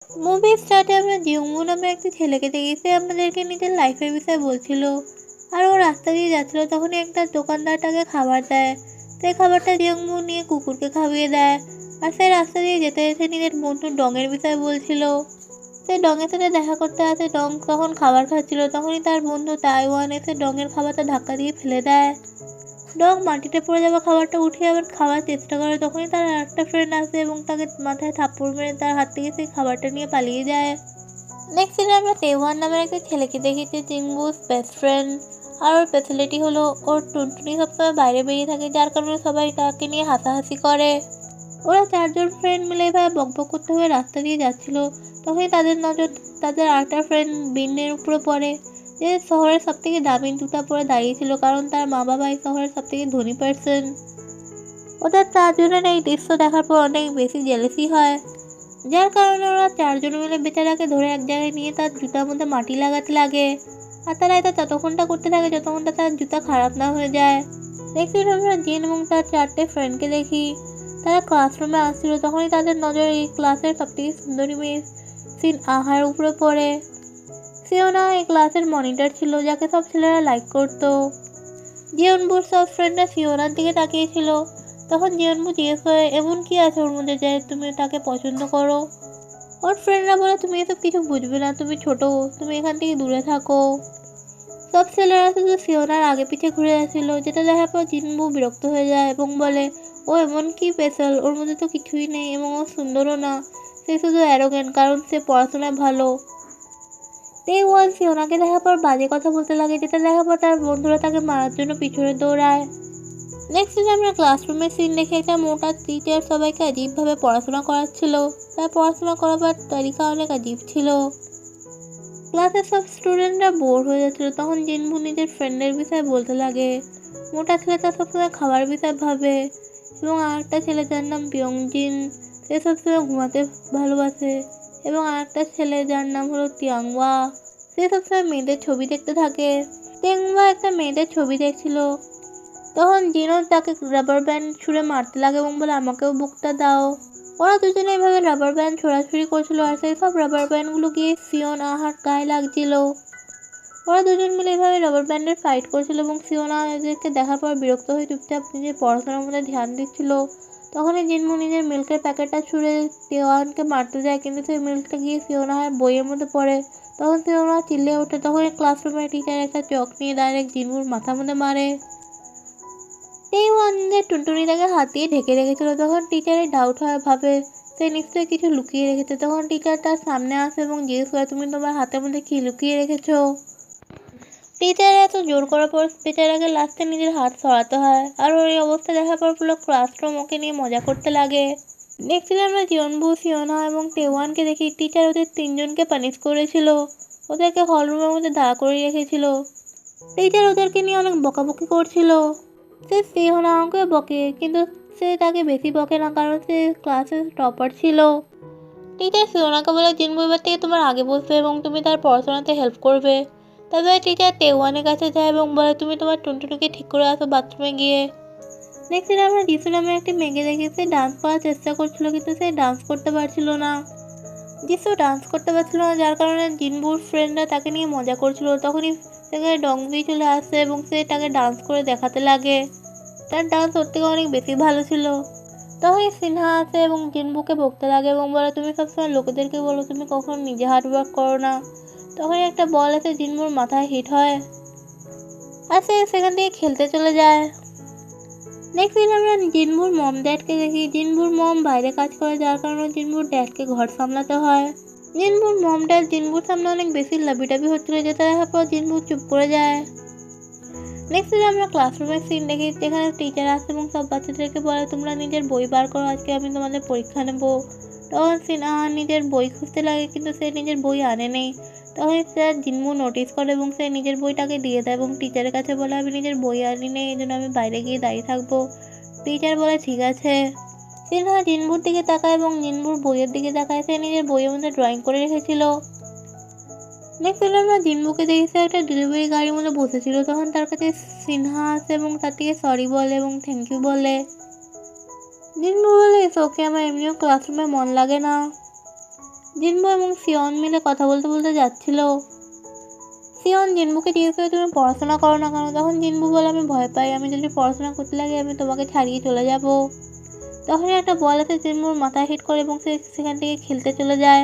Movie স্টার্টে আমরা জিয়ংবো নামে একটি ছেলেকে দেখি। সে আমাদেরকে নিজের লাইফের বিষয়ে বলছিল। আর ও রাস্তা দিয়ে যাচ্ছিল, তখনই একটা দোকানদার তাকে খাবার দেয়। সেই খাবারটা জিয়ংবো নিয়ে কুকুরকে খাইয়ে দেয়। আর সে রাস্তা দিয়ে যেতে যেতে নিজের বন্ধু ডংয়ের বিষয়ে বলছিল। সে ডংয়ের সাথে দেখা করতে আসে। ডং তখন খাবার খাচ্ছিল, তখনই তার বন্ধু তাইওয়ান এসে ডংয়ের খাবারটা ধাক্কা দিয়ে ফেলে দেয়। ডগ মাটিতে পড়ে যাওয়া খাবারটা উঠিয়ে আবার খাওয়ার চেষ্টা করে, তখনই তার আরেকটা ফ্রেন্ড আসে এবং তাকে মাথায় থাপ্পড় মেরে তার হাত থেকে সেই খাবারটা নিয়ে পালিয়ে যায়। নেক্সট দিনে আমরা তেওয়ান নামের একটা ছেলেকে দেখি, যে জিংবুস বেস্ট ফ্রেন্ড। আর ওর স্পেশালিটি হলো ওর টুনটুনি সবসময় বাইরে বেরিয়ে থাকে, যার কারণে সবাই তাকে নিয়ে হাসাহাসি করে। ওরা চারজন ফ্রেন্ড মিলে এভাবে বকবক করতে হয়ে রাস্তা দিয়ে যাচ্ছিল, তখনই তাদের নজর তাদের আরেকটা ফ্রেন্ড বিনের উপরে পড়ে, যে শহরের সব থেকে দামি জুতা পরে দাঁড়িয়েছিল, কারণ তার মা বাবা এই শহরের সব থেকে ধনী পার্সন। ওদের চারজনের এই দৃশ্য দেখার পর অনেক বেশি জেলেসি হয়, যার কারণে ওরা চারজন মিলে বেচারাকে ধরে এক জায়গায় নিয়ে তার জুতার মধ্যে মাটি লাগাতে লাগে। আর তারা এটা ততক্ষণটা করতে থাকে যতক্ষণটা তার জুতা খারাপ না হয়ে যায়। দেখছি আমরা জিন এবং তার চারটে ফ্রেন্ডকে দেখি। তারা ক্লাসরুমে আসছিল, তখনই তাদের নজর এই ক্লাসের সবথেকে সুন্দরী মেয়ে সিন আহার উপরে পড়ে। সিওনা এই ক্লাসের মনিটর ছিল, যাকে সব ছেলেরা লাইক করতো। জিয়নবুর সব ফ্রেন্ডরা সিওনার দিকে তাকিয়েছিল। তখন জিয়নবু জিজ্ঞেস করে, এমন কি আছে ওর মধ্যে যে তুমি তাকে পছন্দ করো? ওর ফ্রেন্ডরা বলে, তুমি এসব কিছু বুঝবে না, তুমি ছোট, তুমি এখান থেকে দূরে থাকো। সব ছেলেরা শুধু সিওনার আগে পিছে ঘুরে আসছিল, যেটা দেখার পর জিনবু বিরক্ত হয়ে যায় এবং বলে, ও এমন কি স্পেশাল, ওর মধ্যে তো কিছুই নেই এবং ও সুন্দরও না, সে শুধু অ্যারোগেন্ট কারণ সে পড়াশোনায় ভালো। তেওয়ান সিওনাকে দেখার পর বাজে কথা বলতে লাগে, যেটা দেখার পর তার বন্ধুরা তাকে মারার জন্য পিছনে দৌড়ায়। নেক্সট দিন আমরা ক্লাসরুমের সিন দেখে, একটা মোটা টিচার সবাইকে আজীবভাবে পড়াশোনা করাচ্ছিল। তার পড়াশোনা করাবার তরিকা অনেক আজীব ছিল। ক্লাসের সব স্টুডেন্টরা বোর হয়ে যাচ্ছিল, তখন জিনবু নিজের ফ্রেন্ডের বিষয়ে বলতে লাগে। মোটা ছেলেটা সবসময় খাবার বিষয়ে ভাবে, এবং আরেকটা ছেলে যার নাম বিয়ংজিন, সে সবসময় ঘুমাতে ভালোবাসে। এবং আরেকটা ছেলে যার নাম হলো তিয়াংওয়া, সে সবসময় মেয়েদের ছবি দেখতে থাকে। তিয়াংওয়া একটা মেয়েদের ছবি দেখছিল, তখন জিনও তাকে রাবার ব্যান্ড ছুঁড়ে মারতে লাগে এবং বলে, আমাকেও বুকটা দাও। ওরা দুজনে এভাবে রাবার ব্যান্ড ছোড়াছুড়ি করছিল, আর সেই সব রাবার ব্যান্ডগুলো গিয়ে সিওন আহার গায়ে লাগছিল। ওরা দুজন মিলে এভাবে রাবার ব্যান্ডের ফাইট করছিল এবং সিওনা এদেরকে দেখার পর বিরক্ত হয়ে চুপচাপ নিজের পড়াশোনার মধ্যে ধ্যান দিচ্ছিল। তখনই জিনমু নিজের মিল্কের প্যাকেটটা ছুঁড়ে তেওয়ানকে মারতে যায়, কিন্তু সেই মিল্কটা গিয়ে সিওনার বইয়ের মধ্যে পড়ে। তখন সিওনা চিল্লে ওঠে, তখনই ক্লাসরুমের টিচার একটা চক নিয়ে ডাইরেক্ট জিনমুর মাথার মধ্যে মারে। তেওয়ান যে টুনটুনিটাকে হাত দিয়ে ঢেকে রেখেছিল, তখন টিচারের ডাউট হয়, ভাবে সে নিশ্চয়ই কিছু লুকিয়ে রেখেছে। তখন টিচার তার সামনে আসে এবং জিজ্ঞেস করে, তুমি তোমার হাতের মধ্যে কি লুকিয়ে রেখেছো? টিচার এত জোর করার পর বেচারাকে লাস্টে নিজের হাত সরাতে হয়, আর ওর এই অবস্থা দেখার পর পুরো ক্লাসরুম ওকে নিয়ে মজা করতে লাগে। নেক্সট দিন আমরা জিয়নবু, সিওনা এবং তেওয়ানকে দেখি। টিচার ওদের তিনজনকে পানিশ করেছিল, ওদেরকে হলরুমের মধ্যে দাঁড়া করে রেখেছিল। টিচার ওদেরকে নিয়ে অনেক বকাবকি করছিল। সে সিওনাকে বকে, কিন্তু সে তাকে বেশি বকে না, কারণ সে ক্লাসের টপার ছিল। টিচার সিওনাকে বলে, জিনবু এবার থেকে তোমার আগে বসবে এবং তুমি তার পড়াশোনাতে হেল্প করবে। তারপরে টিচার তেওয়ানের কাছে যায় এবং বলে, তুমি তোমার টুনটুনিকে ঠিক করে আসো বাথরুমে গিয়ে। নেক্সট দিন আমরা যিশু নামে একটি মেয়েকে দেখি। সে ডান্স করার চেষ্টা করছিল, কিন্তু সে ডান্স করতে পারছিল না। যিশু ডান্স করতে পারছিল না, যার কারণে জিনবুর ফ্রেন্ডরা তাকে নিয়ে মজা করছিল। তখনই সেখানে ডংজি চলে আসে এবং সে তাকে ডান্স করে দেখাতে লাগে। তার ডান্স ওর থেকে অনেক বেশি ভালো ছিল। তখনই সিনহা আসে এবং জিনবুকে বকতে লাগে এবং বলে, তুমি সবসময় লোকেদেরকে বলো তুমি কখনো নিজে হার্ড ওয়ার্ক করো না। তখনই একটা বল এসে জিনবুর মাথায় হিট হয়, আর সে সেখান থেকে খেলতে চলে যায়। নেক্সট দিন আমরা জিনবুর মম ড্যাডকে দেখি। জিনবুর মম বাইরে কাজ করে, যার কারণে জিনবুর ড্যাডকে ঘর সামলাতে হয়। জিনবুর মম ড্যাড জিনবুর সামনে অনেক বেশি লাবিটাবি হচ্ছিল, যেটা দেখার পর জিনবু চুপ করে যায়। নেক্সট দিন আমরা ক্লাসরুমের সিন দেখি, যেখানে টিচার আসে এবং সব বাচ্চাদেরকে বলে, তোমরা নিজের বই বার করো, আজকে আমি তোমাদের পরীক্ষা নেব। তখন সিনহা নিজের বই খুঁজতে লাগে, কিন্তু সে নিজের বই আনে নেই। তখন স্যার জিনবু নোটিস করে এবং সে নিজের বইটাকে দিয়ে দেয় এবং টিচারের কাছে বলে, আমি নিজের বই আনি নেই, এই জন্য আমি বাইরে গিয়ে দাঁড়িয়ে থাকবো। টিচার বলে, ঠিক আছে। সিনহা জিনবুর দিকে তাকায় এবং জিনবুর বইয়ের দিকে তাকায়। সে নিজের বইয়ের মধ্যে ড্রয়িং করে রেখেছিল। নেক্সট দিন আমরা জিনবুকে দেখি, সে একটা ডেলিভারি গাড়ির মধ্যে বসেছিল। তখন তার কাছে সিনহা আসে এবং তার থেকে সরি বলে এবং থ্যাংক ইউ বলে। জিনবু বলে, ওকে, আমার এমনিও ক্লাসরুমে মন লাগে না। জিনবু এবং সিয়ন মিলে কথা বলতে বলতে যাচ্ছিল। সিয়ন জিনবুকে জিজ্ঞেস করে তুমি পড়াশোনা করো না কেন? তখন জিনবু বলে আমি ভয় পাই, আমি যদি পড়াশোনা করতে লাগে আমি তোমাকে ছাড়িয়ে চলে যাব। তখনই একটা বল এসে জিনবুর মাথায় হিট করে এবং সে সেখান থেকে খেলতে চলে যায়।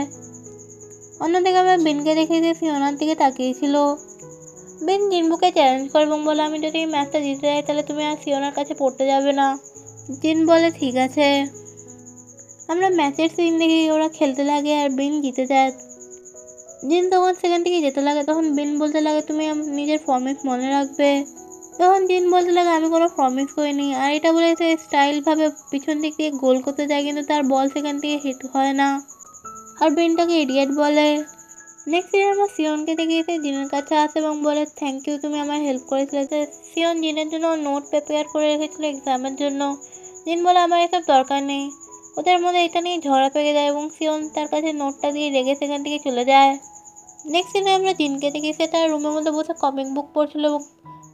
অন্যদিকে আমরা বিনকে দেখে যে সিয়নার দিকে তাকিয়েছিল। বিন জিনবুকে চ্যালেঞ্জ করে এবং বলে আমি যদি এই ম্যাচটা জিতে যাই তাহলে তুমি আর সিয়নার কাছে পড়তে যাবে না। জিন বলে ঠিক আছে। আমরা ম্যাচের সিন দেখি ওরা খেলতে লাগে আর বিন জিতে যায়। জিন তখন সেখান থেকে যেতে লাগে, তখন বিন বলতে লাগে তুমি নিজের প্রমিস মনে রাখবে। তখন জিন বলতে লাগে আমি কোনো প্রমিস করিনি, আর এটা বলে সে স্টাইলভাবে পিছন দিক দিয়ে গোল করতে যায় কিন্তু তার বল সেখান থেকে হিট হয় না, আর বিনটাকে ইডিয়েট বলে। নেক্সট দিন আমরা সিয়নকে দেখে এসে জিনের কাছে আসে এবং বলে থ্যাংক ইউ, তুমি আমার হেল্প করেছিলে। সিয়ন জিনের জন্য নোট প্রিপেয়ার করে রেখেছিল এক্সামের জন্য। জিন বলে আমার এসব দরকার নেই। ওদের মধ্যে এটা নিয়ে ঝগড়া পেকে যায় এবং সিয়ন তার কাছে নোটটা দিয়ে রেগে সেখান থেকে চলে যায়। নেক্সট দিনে আমরা জিনকে দেখি সে তার রুমের মধ্যে বসে কমিক বুক পড়ছিল এবং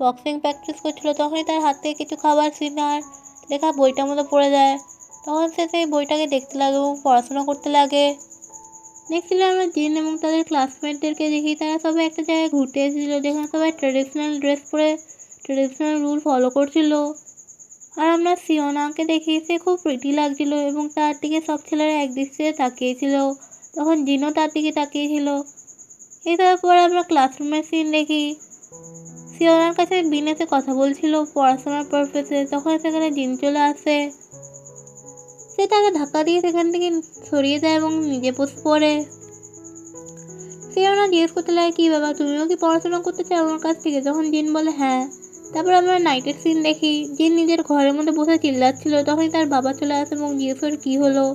বক্সিং প্র্যাকটিস করছিল। তখনই তার হাত থেকে কিছু খাবার সিনার লেখা বইটার মধ্যে পড়ে যায়। তখন সে সেই বইটাকে দেখতে লাগে এবং পড়াশোনা করতে লাগে। নেক্সট দিনে আমরা জিন এবং তাদের ক্লাসমেটদেরকে দেখি তারা সবাই একটা জায়গায় ঘুরতে এসেছিলো, যেখানে সবাই ট্রেডিশনাল ড্রেস পরে ট্রেডিশনাল রুল ফলো করছিল। আর আমরা সিওনাকে দেখি সে খুব প্রিটি লাগছিল এবং তার দিকে সব ছেলেরা একদৃষ্টিতে তাকিয়েছিল। তখন জিনও তার দিকে তাকিয়েছিল। এটার পরে আমরা ক্লাসরুমের সিন দেখি। সিওনার কাছে বিন এসে কথা বলছিল পড়াশোনার পারপাসে। তখন সেখানে জিন চলে আসে। সে তাকে ধাক্কা দিয়ে সেখান থেকে সরিয়ে দেয় এবং নিজে বসে পড়ে। সিওনা জিজ্ঞেস করতে লাগে কি বাবা তুমিও কি পড়াশোনা করতে চাও আমার কাছ থেকে? তখন জিন বলে হ্যাঁ। তারপর আমরা নাইটের সিন দেখি। জিন নিজের ঘরের মধ্যে বসে চিল্লাচ্ছিল। তখনই তার বাবা চলে আসে এবং জিজ্ঞেস করে কী হলো।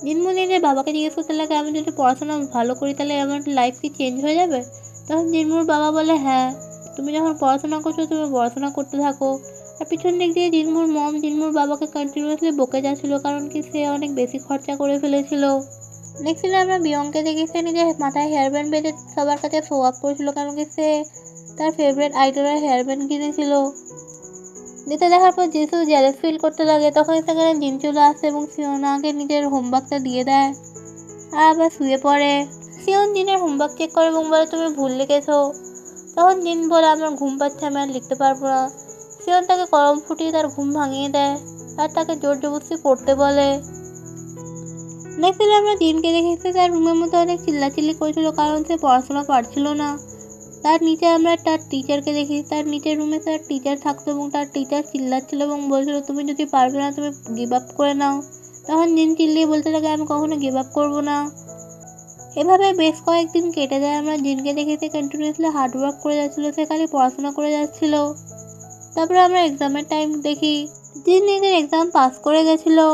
জিনমু নিজের বাবাকে জিজ্ঞেস করতে লাগে আমি যদি পড়াশোনা ভালো করি তাহলে আমার লাইফ কি চেঞ্জ হয়ে যাবে? তখন জিনমুর বাবা বলে হ্যাঁ, তুমি যখন পড়াশোনা করছো তুমি পড়াশোনা করতে থাকো। আর পিছন দিক দিয়ে জিনমুর মম জিনমুর বাবাকে কন্টিনিউয়াসলি বকে যাচ্ছিল, কারণ কি সে অনেক বেশি খরচা করে ফেলেছিল। নেক্সট দিনে আমরা বিয়ংকে দেখি সে নিজের মাথায় হেয়ার ব্যান্ড বেঁধে সবার কাছে শো আপ করেছিল, কারণ কি সে তার ফেভারিট আইডলের হেয়ার ব্যান্ড কিনেছিল। যেটা দেখার পর যেসু জেলাস ফিল করতে লাগে। তখন সেখানে জিন চলে আসে এবং সিওনাকে নিজের হোমওয়ার্কটা দিয়ে দেয় আর আবার শুয়ে পড়ে। সিওন জিনের হোমওয়ার্ক চেক করে এবং বলে তুমি ভুল লিখেছো। তখন জিন বলে আমার ঘুম পাচ্ছে, আমি আর লিখতে পারবো না। সিওন তাকে কলম ফুটিয়ে তার ঘুম ভাঙিয়ে দেয় আর তাকে জোর জবরদস্তি পড়তে বলে। নেক্সট দিন আমরা জিনকে দেখেছি তার রুমের মধ্যে অনেক চিল্লাচিল্লি করেছিল, কারণ সে পড়াশোনা পারছিল না। তার নিচে আমরা তার টিচারকে দেখি। তার নিচের রুমে তার টিচার থাকতো এবং তার টিচার চিল্লাচ্ছিল এবং বলছিল তুমি যদি পারবে না তুমি গিভ আপ করে নাও। তখন জিন চিল্লিয়ে বলতে লাগে আমি কখনো গিভ আপ করবো না। এভাবে বেশ কয়েকদিন কেটে যায়। আমরা জিনকে দেখে সে কন্টিনিউয়াসলি হার্ডওয়ার্ক করে যাচ্ছিল, সে খালি পড়াশোনা করে যাচ্ছিল। তারপরে আমরা এক্সামের টাইম দেখি। জিন নিজের এক্সাম পাস করে গেছিলো।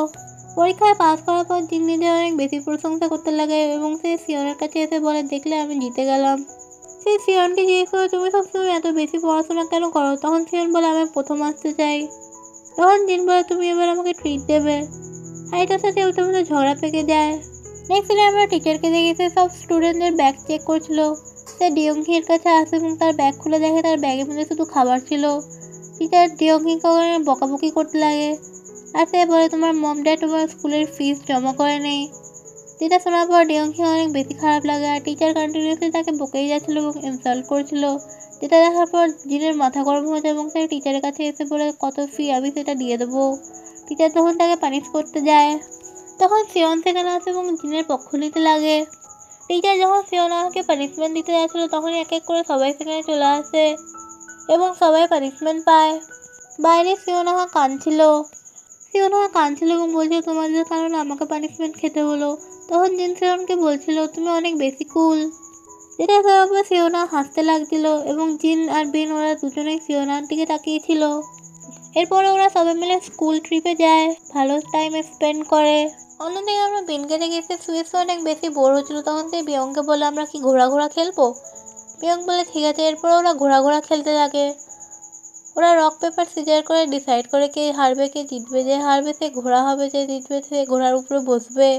পরীক্ষায় পাস করার পর জিন নিজের অনেক বেশি প্রশংসা করতে লাগে এবং সে সিওনের কাছে এসে বলে দেখলে আমি জিতে গেলাম। সে সিয়নকে জিজ্ঞেস করে তুমি সবসময় এত বেশি পড়াশোনা কেন করো? তখন সিয়ন বলে আমি প্রথম আসতে চাই। তখন জিন বলে তুমি এবার আমাকে ট্রিট দেবে। আর এটার সাথে ওটার মধ্যে ঝগড়া পেকে যায়। নেক্সট দিনে আমরা টিচারকে দেখি সে সব স্টুডেন্টদের ব্যাগ চেক করছিল। সে ডিয়ংহির কাছে আসে এবং তার ব্যাগ খুলে দেখে তার ব্যাগের মধ্যে শুধু খাবার ছিল। টিচার ডিয়ংহিকে বকাবকি করতে লাগে আর সে বলে তোমার মম ড্যাড তোমার স্কুলের ফিস জমা করে নেই। যেটা শোনার পর ডিয়ংহি অনেক বেশি খারাপ লাগে আর টিচার কন্টিনিউসলি তাকে বকেই যাচ্ছিল এবং ইনসাল্ট করছিল। যেটা দেখার পর জিনের মাথা গরম হয়ে যায় এবং সে টিচারের কাছে এসে বলে কত ফি আমি সেটা দিয়ে দেবো। টিচার তখন তাকে পানিশ করতে যায়। তখন সিয়ন সেখানে আসে এবং জিনের পক্ষ নিতে লাগে। টিচার যখন সিয়নাকে পানিশমেন্ট দিতে যাচ্ছিল তখনই এক এক করে সবাই সেখানে চলে আসে এবং সবাই পানিশমেন্ট পায়। বাইরে সিওনাহা কাঁদছিল এবং বলছিল তোমাদের কারণে আমাকে পানিশমেন্ট খেতে হলো। তখন জিন সিওনকে বলছিল তুমি অনেক বেশি কুল। যেটা তারপর সিওনা হাসতে লাগছিল এবং জিন আর বিন ওরা দুজনেই সিওনার দিকে তাকিয়েছিল। এরপরে ওরা সবাই মিলে স্কুল ট্রিপে যায়, ভালো টাইম স্পেন্ড করে। অন্যদিকে আমরা বিনকে দেখেছি সুয়েসে অনেক বেশি বোর হচ্ছিল। তখন সে বিয়ংকে বলে আমরা কি ঘোরাঘোরা খেলবো? বিয়ং বলে ঠিক আছে। এরপর ওরা ঘোরাঘোরা খেলতে লাগে। ওরা রক পেপার সিজার করে ডিসাইড করে কে হারবে কে জিতবে। যে হারবে সে ঘোড়া হবে, যে জিতবে সে ঘোড়ার উপরে বসবে।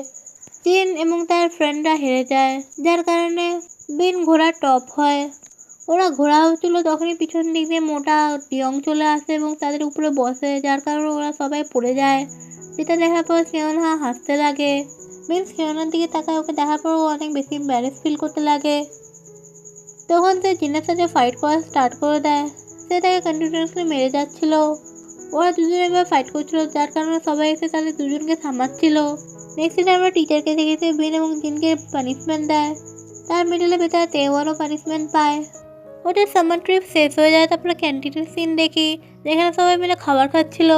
জিন এবং তার ফ্রেন্ডরা হেরে যায়, যার কারণে বিন ঘোড়া টপ হয়। ওরা ঘোড়া হচ্ছিল তখনই পিছন দিক দিয়ে মোটা ডিয়ং চলে আসে এবং তাদের উপরে বসে, যার কারণে ওরা সবাই পড়ে যায়। যেটা দেখার পর সিওনহা হাসতে লাগে। বিন সিওনার দিকে তাকায়, ওকে দেখার পর ও অনেক বেশি এম্বারেস ফিল করতে লাগে। তখন সে জিনের সাথে ফাইট করা স্টার্ট করে দেয়। সে তাকে কন্টিনিউয়াসলি মেরে যাচ্ছিল। ওরা দুজনে এবার ফাইট করছিল, যার কারণে সবাই এসে তাদের দুজনকে থামাচ্ছিল। নেক্সট দিন আমরা টিচারকে দেখেছি বিন এবং জিনকে পানিশমেন্ট দেয়। তার মিডলে ভেতরে তেওয়ানও পানিশমেন্ট পায়। ওদের সামার ট্রিপ শেষ হয়ে যায়। তারপরে ক্যান্টিনের সিন দেখি, যেখানে সবাই মিলে খাবার খাচ্ছিল।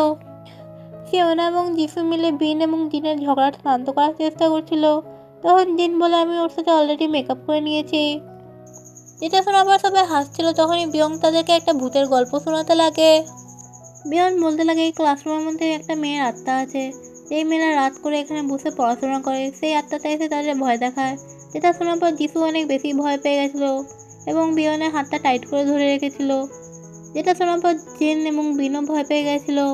সিওনা এবং জিসু মিলে বিন এবং জিনের ঝগড়া শান্ত করার চেষ্টা করছিল। তখন জিন বলে, আমি ওর সাথে অলরেডি মেকআপ করে নিয়েছি। যেটা শোনা আবার সবাই হাসছিল। তখনই বিয়ং তাদেরকে একটা ভূতের গল্প শোনাতে লাগে। বিয়ং বলতে লাগে, এই ক্লাসরুমের মধ্যে একটা মেয়ের আত্মা আছে। যেই মেয়েরা রাত করে এখানে বসে পড়াশোনা করে, সেই আত্মাটা এসে তাদের ভয় দেখায়। যেটা শোনার পর জিসু অনেক বেশি ভয় পেয়ে গেছিলো এবং বিয়নের হাতটা টাইট করে ধরে রেখেছিল। যেটা শোনার পর জিন এবং বিনও ভয় পেয়ে গেছিলো।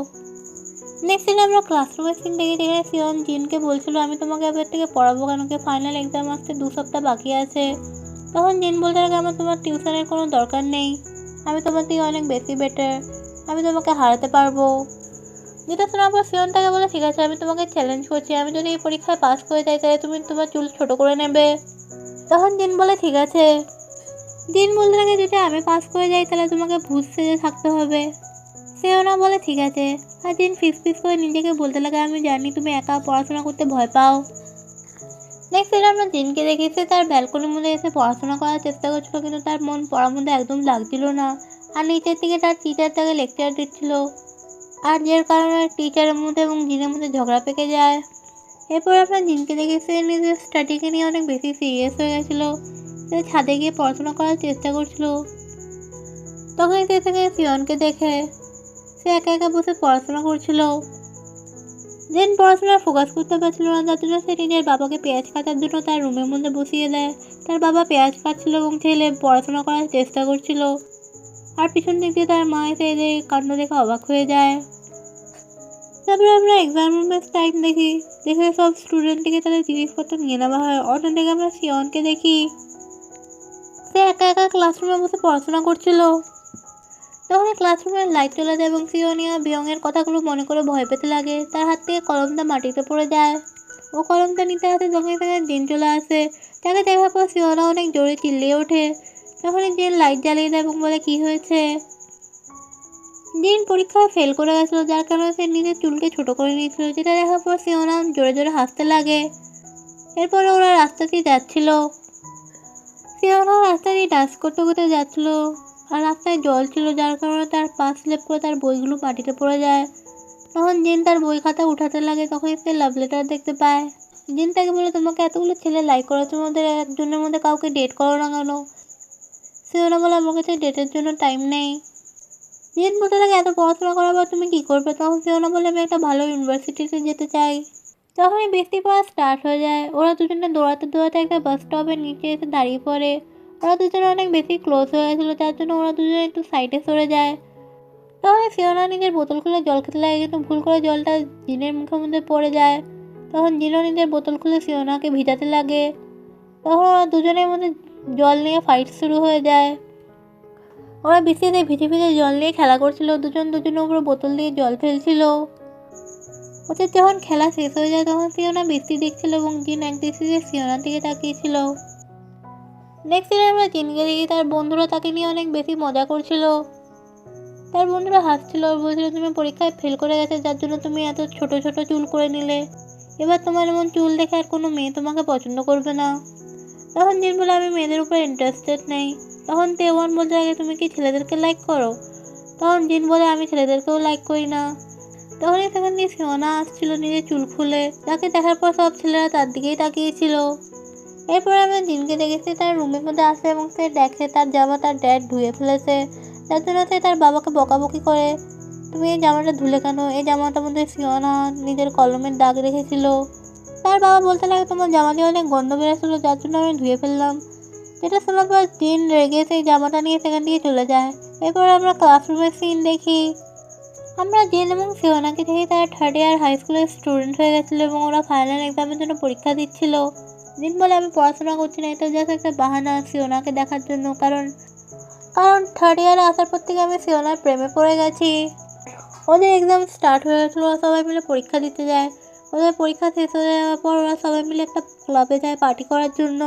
নেক্সট দিন আমরা ক্লাসরুমের সিন দেখি, যেখানে সিয়ন জিনকে বলছিল, আমি তোমাকে এবার থেকে পড়াবো কেন, কি ফাইনাল এক্সাম আসতে 2 সপ্তাহ বাকি আছে। তখন জিন বলতে লাগে, আমার তোমার টিউশনের কোনো দরকার নেই, আমি তোমার থেকে অনেক বেশি বেটার, আমি তোমাকে হারাতে পারবো। যেটা শোনার পর সিয়ন তাকে বলে, ঠিক আছে, আমি তোমাকে চ্যালেঞ্জ করছি, আমি যদি এই পরীক্ষায় পাস করে যাই তাহলে তুমি তোমার চুল ছোট করে নেবে। তখন জিন বলে, ঠিক আছে। জিন বলতে লাগে, যদি আমি পাস করে যাই তাহলে তোমাকে ভূত সেজে থাকতে হবে। সিওনা বলে, ঠিক আছে। আর জিন ফিস করে নিজেকে বলতে লাগে, আমি জানি তুমি একা পড়াশোনা করতে ভয় পাও। নেক্সট দিন আমরা জিনকে দেখি, সে তার ব্যালকনির মধ্যে এসে পড়াশোনা করার চেষ্টা করছিল, কিন্তু তার মন পড়ার মধ্যে একদম লাগছিল না। আর নিচের দিকে তার টিচার তাকে লেকচার দিচ্ছিল, আর যার কারণে টিচারের মধ্যে এবং জিনের মধ্যে ঝগড়া পেকে যায়। এরপর আমরা জিনকে দেখি, সে নিজের স্টাডিকে নিয়ে অনেক বেশি সিরিয়াস হয়ে গেছিলো। সে ছাদে গিয়ে পড়াশোনা করার চেষ্টা করছিল। তখন সে থেকে সিয়নকে দেখে, সে একা একা বসে পড়াশোনা করছিল। জিন পড়াশোনায় ফোকাস করতে পারছিল না, যার জন্য সে নিজের বাবাকে পেঁয়াজ কাটার জন্য তার রুমের মধ্যে বসিয়ে দেয়। তার বাবা পেঁয়াজ কাটছিল এবং ছেলে পড়াশোনা করার চেষ্টা করছিল। আর পিছন দিক দিয়ে তার মা এসে এই কাণ্ড দেখে অবাক হয়ে যায়। তারপরে আমরা এক্সাম রুমের টাইম দেখি, যেখানে সব স্টুডেন্ট থেকে তাদের জিনিসপত্র নিয়ে নেওয়া হয়। অন্যদিকে আমরা সিয়নকে দেখি, সে একা একা ক্লাসরুমে বসে পড়াশোনা করছিল। তখন ক্লাসরুমের লাইট চলে যায় এবং সিওনিয়া বিয়ংয়ের কথাগুলো মনে করে ভয় পেতে লাগে। তার হাত থেকে কলমটা মাটিতে পড়ে যায়। ও কলমটা নিতে আসে, তখনই তাকে জিন চলে আসে। তাকে দেখার পর সিওনা অনেক জোরে চিল্লিয়ে ওঠে। তখনই জিন লাইট জ্বালিয়ে দেয় এবং বলে, কি হয়েছে। জিন পরীক্ষায় ফেল করে গেছিলো, যার কারণে সে নিজের চুলকে ছোট করে নিয়েছিল। যেটা দেখার পর সিওনা জোরে জোরে হাসতে লাগে। এরপরে ওরা রাস্তা দিয়ে যাচ্ছিল। সিওনা রাস্তা দিয়ে ডান্স করতে করতে যাচ্ছিল, আর রাস্তায় জল ছিল, যার কারণে তার পা স্লিপ করে তার বইগুলো মাটিতে পড়ে যায়। তখন জিন তার বই খাতা উঠাতে লাগে, তখন সে লাভ লেটার দেখতে পায়। জিন তাকে বলে, তোমাকে এতগুলো ছেলে লাইক করে, তোমাদের একজনের মধ্যে কাউকে ডেট করো না কেন। সিওনা বলে, আমার কাছে ডেটের জন্য টাইম নেই। জিন বলতে লাগে, এত পড়াশোনা করার পর তুমি কী করবে। তখন সিওনা বলে, আমি একটা ভালো ইউনিভার্সিটিতে যেতে চাই। তখনই বৃষ্টি পড়া স্টার্ট হয়ে যায়। ওরা দুজনে দৌড়াতে দৌড়াতে একটা বাস স্টপের নিচে এসে দাঁড়িয়ে পড়ে। ওরা দুজনে অনেক বেশি ক্লোজ হয়ে গেছিলো, যার জন্য ওরা দুজনে একটু সাইডে সরে যায়। তখন সিওনা নিজের বোতল খুলে জল খেতে লাগে, কিন্তু ভুল করে জলটা জিনের মুখের মধ্যে পড়ে যায়। তখন জিনও নিজের বোতল খুলে সিওনাকে ভিজাতে লাগে। তখন ওরা দুজনের মধ্যে জল নিয়ে ফাইট শুরু হয়ে যায়। ওরা বৃষ্টিতে ভিজে ভিজে জল নিয়ে খেলা করছিল, দুজন দুজনের উপরে বোতল দিয়ে জল ফেলছিল। ওদের যখন খেলা শেষ হয়ে যায়, তখন সিওনা বৃষ্টি দেখছিল এবং জিন একদৃষ্টিতে সিওনার দিকে তাকিয়েছিল। নেক্সট দিন আমরা জিনকে দেখি, তার বন্ধুরা তাকে নিয়ে অনেক বেশি মজা করছিল। তার বন্ধুরা হাসছিল আর বলছিল, তুমি পরীক্ষায় ফেল করে গেছে, যার জন্য তুমি এত ছোট ছোট চুল করে নিলে। এবার তোমার এমন চুল দেখে আর কোনো মেয়ে তোমাকে পছন্দ করবে না। তখন জিন বলে, আমি মেয়েদের উপর ইন্টারেস্টেড নেই। তখন তেওয়ান বলতে লাগে, তুমি কি ছেলেদেরকে লাইক করো। তখন জিন বলে, আমি ছেলেদেরকেও লাইক করি না। তখনই সেখান দিয়ে সিওনা আসছিল নিজের চুল খুলে। তাকে দেখার পর সব ছেলেরা তার দিকেই তাকিয়েছিল। এরপর আমরা জিনকে দেখেছি, তার রুমের মধ্যে আসে এবং সে দেখে তার জামা তার ড্যাড ধুয়ে ফেলেছে। যার জন্য সে তার বাবাকে বকাবকি করে, তুমি এই জামাটা ধুলে কেন, এই জামাটার মধ্যে সিওনা নিজের কলমের দাগ রেখেছিল। তার বাবা বলতে লাগে, তোমার জামা দিয়ে অনেক গন্ধ বেরোচ্ছিল, যার জন্য আমি ধুয়ে ফেললাম। যেটা শোনার পর জিন রেগে সেই জামাটা নিয়ে সেখান দিয়ে চলে যায়। এরপর আমরা ক্লাসরুমের সিন দেখি। আমরা জিন এবং সিওনাকে দেখি, তারা থার্ড ইয়ার হাই স্কুলের স্টুডেন্ট হয়ে গেছিলো এবং ওরা ফাইনাল এক্সামের জন্য পরীক্ষা দিচ্ছিল। জিন বলে, আমি পড়াশোনা করছি না, এটা জাস্ট একটা বাহানা সিওনাকে দেখার জন্য, কারণ থার্ড ইয়ারে আসার পর থেকে আমি সিওনার প্রেমে পড়ে গেছি। ওদের এক্সাম স্টার্ট হয়ে গেছিলো, সবাই মিলে পরীক্ষা দিতে যায়। ওদের পরীক্ষা শেষ হয়ে যাওয়ার পর ওরা সবাই মিলে একটা ক্লাবে যায় পার্টি করার জন্য।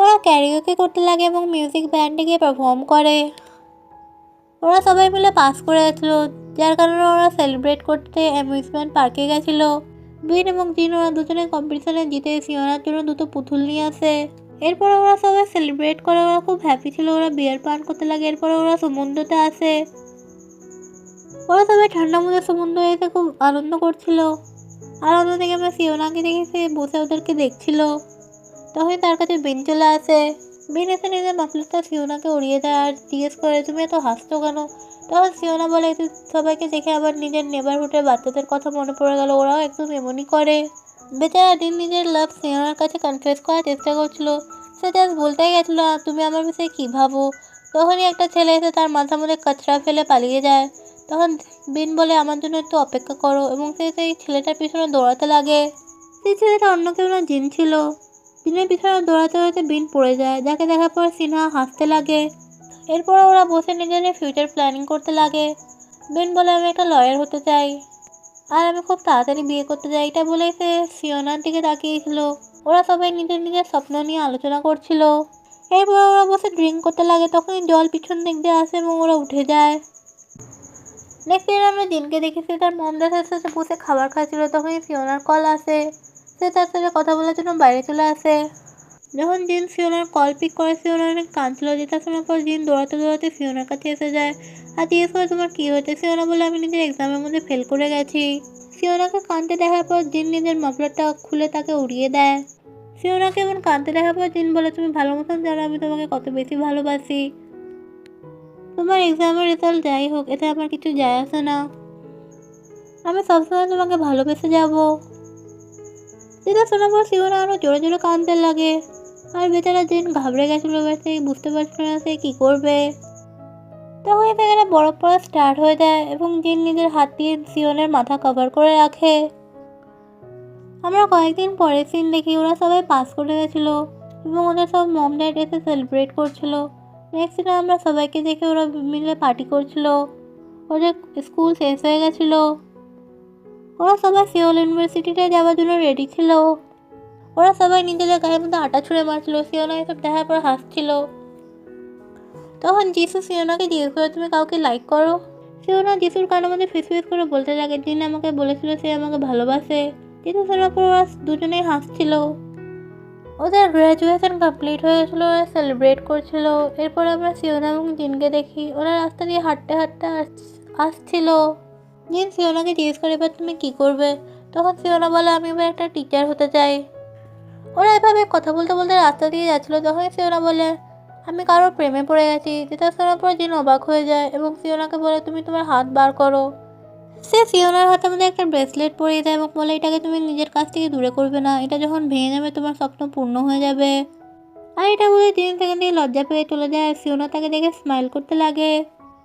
ওরা ক্যারিওকে করতে লাগে এবং মিউজিক ব্যান্ডে গিয়ে পারফর্ম করে। ওরা সবাই মিলে পাস করে গেছিলো, যার কারণে ওরা সেলিব্রেট করতে অ্যামিউজমেন্ট পার্কে গেছিলো। বিন এবং জিন ওরা দুজনে কম্পিটিশনে জিতে ফিওনার জন্য দুটো পুতুল নিয়ে আসে। এরপর ওরা সবাই সেলিব্রেট করে, ওরা খুব হ্যাপি ছিল, ওরা বিয়ার পান করতে লাগে। এরপরে ওরা সমুদ্রতে আসে, ওরা সবাই ঠান্ডা মধ্যে সমুদ্রে এসে খুব আনন্দ করছিল। আর অন্যদিকে আমরা ফিওনাকে দেখে সে বসে ওদেরকে দেখছিল। তখন তার কাছে বিন চলে আসে। বিন এসে নিজের মাফলারটা ফিওনাকে উড়িয়ে দেয় আর জিজ্ঞেস করে, তুমি এত হাসছো কেন? তখন ফিওনা বলে, সবাইকে দেখে আবার নিজের নেবারহুডের বাচ্চাদের কথা মনে পড়ে গেল, ওরাও একদম এমনই করে। বেচারা দিন নিজের লাভ ফিওনার কাছে কনফেস করার চেষ্টা করছিল। সে জাস্ট বলতেই গেছিলো, তুমি আমার বিষয়ে কী ভাবো? তখনই একটা ছেলে এসে তার মাথার মধ্যে কাচরা ফেলে পালিয়ে যায়। তখন বিন বলে, আমার জন্য একটু অপেক্ষা করো, এবং সে সেই ছেলেটার পিছনে দৌড়াতে লাগে। সেই ছেলেটা অন্য কেউ না, জিন ছিল। জিনের পিছনে দৌড়াতে দৌড়াতে বিন পড়ে যায়, যাকে দেখার পর সিনহা হাসতে লাগে। এরপর ওরা বসে নিজেদের ফিউচার প্ল্যানিং করতে লাগে। বিন বলে, আমি একটা লয়ার হতে চাই আর আমি খুব তাড়াতাড়ি বিয়ে করতে চাই। এটা বলে সে ফিওনার দিকে তাকিয়েছিল। ওরা সবাই নিজের নিজের স্বপ্ন নিয়ে আলোচনা করছিল। এরপর ওরা বসে ড্রিঙ্ক করতে লাগে। তখনই জল পিছন দিক দিয়ে আসে এবং ওরা উঠে যায়। নেক্সট দিন আমরা জিনকে দেখেছি তার মমদাসের সাথে বসে খাবার খাচ্ছিল। তখনই ফিওনার কল আসে। সে তার সাথে কথা বলার জন্য বাইরে চলে আসে। যখন জিন ফিওনার কল পিক করে, ফিওনা অনেক কাঁদছিল। যেটা শোনার পর জিন দৌড়াতে দৌড়াতে ফিওনার কাছে এসে যায় আর জিজ্ঞেস করে, তোমার কী হয়েছে? ফিওনা বলে, আমি নিজের এক্সামের মধ্যে ফেল করে গেছি। ফিওনাকে কাঁদতে দেখার পর জিন নিজের মাফলারটা খুলে তাকে উড়িয়ে দেয়। ফিওনাকে এমন কাঁদতে দেখার পর জিন বলে, তুমি ভালো মতন জানো আমি তোমাকে কত বেশি ভালোবাসি। তোমার এক্সামের রেজাল্ট যাই হোক, এতে আমার কিছু যায় আসে না। আমি সবসময় তোমাকে ভালোবেসে যাব। যেটা শোনার পর ফিওনা আরও জোরে জোরে কাঁদতে লাগে। আর বেচারা জিন ঘাবড়ে গেছিল, সে বুঝতে পারছিল না সে কী করবে। তখন সেখানে বরফ পড়া স্টার্ট হয়ে যায় এবং জিন নিজের হাত দিয়ে ফিওনের মাথা কভার করে রাখে। আমরা কয়েকদিন পরে সিন দেখি, ওরা সবাই পাস করে গেছিলো এবং ওদের সব মম ড্যাড এসে সেলিব্রেট করছিল। নেক্সট দিনে আমরা সবাইকে দেখে ওরা মিলে পার্টি করছিল। ওদের স্কুল শেষ হয়ে গেছিলো। ওরা সবাই সিওল ইউনিভার্সিটিতে যাওয়ার জন্য রেডি ছিল। ওরা সবাই নিজেদের গায়ের মধ্যে আটা ছুঁড়ে মারছিল। ফিওনা এসব দেখার পর হাসছিল। তখন যিশু ফিওনাকে জিজ্ঞেস করে, তুমি কাউকে লাইক করো? ফিওনা যিশুর কানের মধ্যে ফিসফিস করে বলতে লাগে, যিনি আমাকে বলেছিল সে আমাকে ভালোবাসে। যিশু শোনার পর ওরা দুজনেই হাসছিল। ওদের গ্র্যাজুয়েশন কমপ্লিট হয়ে গেছিলো, ওরা সেলিব্রেট করছিল। এরপর আমরা ফিওনা এবং জিনকে দেখি, ওরা রাস্তা দিয়ে হাঁটতে হাঁটতে আসছিল। জিন ফিওনাকে জিজ্ঞেস করে, এবার তুমি কী করবে? তখন ফিওনা বলে, আমি এবার একটা টিচার হতে চাই। ওরা এভাবে কথা বলতে বলতে রাস্তা দিয়ে যাচ্ছিলো। তখন ফিওনা বলে, আমি কারোর প্রেমে পড়ে গেছি। যেটা শোনার পর জিন অবাক হয়ে যায় এবং ফিওনাকে বলে, তুমি তোমার হাত বার করো। সে ফিওনার হাতের মধ্যে একটা ব্রেসলেট পরিয়ে দেয় এবং বলে, এটাকে তুমি নিজের কাছ থেকে দূরে করবে না, এটা যখন ভেঙে যাবে তোমার স্বপ্ন পূর্ণ হয়ে যাবে। আর এটা বলে জিন সেখান থেকে লজ্জা পেয়ে চলে যায়। ফিওনা তাকে দেখে স্মাইল করতে লাগে।